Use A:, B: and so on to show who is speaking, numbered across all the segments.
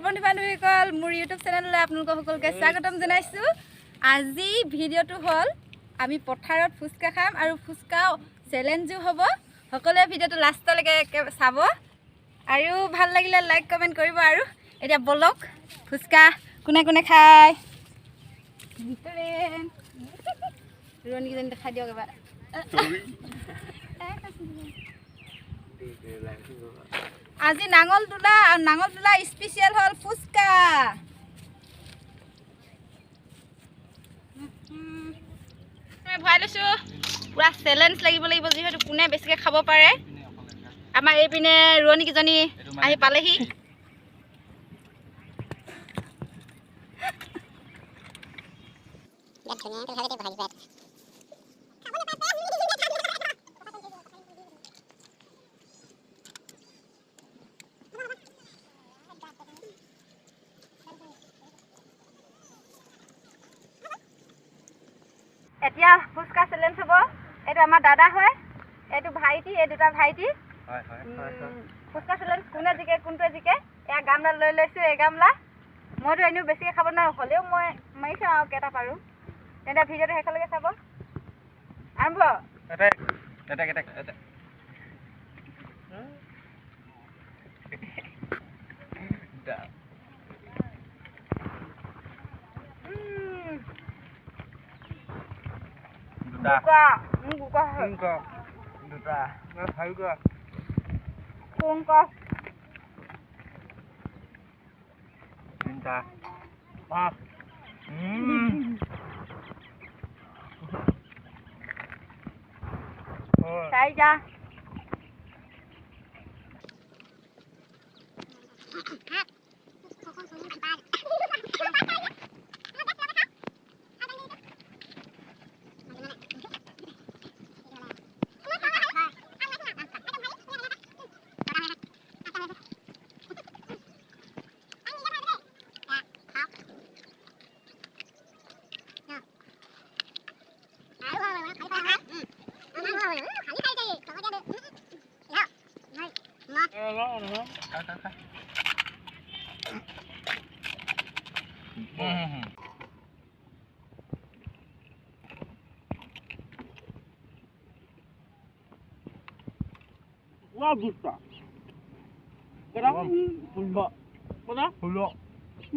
A: বন্ধু বান্ধৱীসকল মোৰ ইউটিউব চেনেললৈ আপোনালোকক সকলোকে স্বাগতম জনাইছোঁ। আজি ভিডিঅ'টো হ'ল আমি পথাৰত ফুচকা খাম আৰু ফুচকা চেলেঞ্জো হ'ব। সকলোৱে ভিডিঅ'টো লাষ্টলৈকে চাব আৰু ভাল লাগিলে লাইক কমেণ্ট কৰিব। আৰু এতিয়া বলক ফুচকা কোনে কোনে খায় ৰোৱনীকেইজনী দেখাই দিয়ক এবাৰ। আজি নাঙল তোলা স্পেচিয়েল হ'ল ফুচকা। ভৰাই লৈছোঁ পুৰা চেলেঞ্জ লাগিব যিহেতু কোনে বেছিকৈ খাব পাৰে। আমাৰ এইপিনে ৰোৱনীকেইজনী আহি পালেহি। এতিয়া ফুচকা চেলেঞ্জ হ'ব। এইটো আমাৰ দাদা হয়, এইটো ভাইটি, এই দুটা ভাইটি। ফুচকা চেলেঞ্জ কোনে জিকে কোনটোৱে জিকে। এয়া গামলা লৈ লৈছোঁ, এই গামলা। মইতো এনেও বেছিকৈ খাব নোৱাৰোঁ, হ'লেও মই মাৰিছোঁ আৰু কেইটা পাৰোঁ। তেন্তে ভিডিঅ'টো শেষলৈকে চাব। আৰম্ভ। চাৰিটা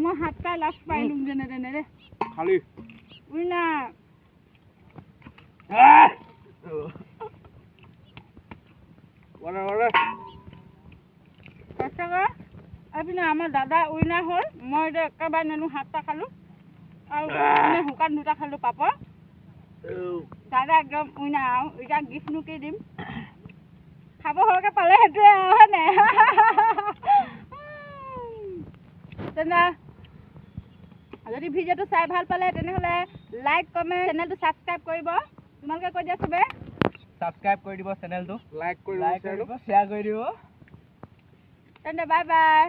A: মই হাতটা লাজ পাইলোঁ যেনে তেনে দে খালি উইনা এইপিনে আমাৰ দাদা উইনাৰ হ'ল। মই এতিয়া একেবাৰে নেনো হাতটা খালোঁ আৰু শুকান দুটা খালোঁ পাপৰ। দাদা একদম উইনাৰ আৰু এতিয়া গিফ্টনো কি দিম, খাব সৰহকৈ পালে সেইটোৱে আৰু হয় নাই। তেনে যদি ভিডিঅ'টো চাই ভাল পালে তেনেহ'লে লাইক কমেণ্ট চেনেলটো ছাবস্ক্ৰাইব কৰিব। তোমালোকে কৈ দিয়া চবে
B: ছাবস্ক্ৰাইব কৰি দিব চেনেলটো, লাইক কৰিব, শ্বেয়াৰ কৰি দিব।
A: তেন্তে বাই বাই।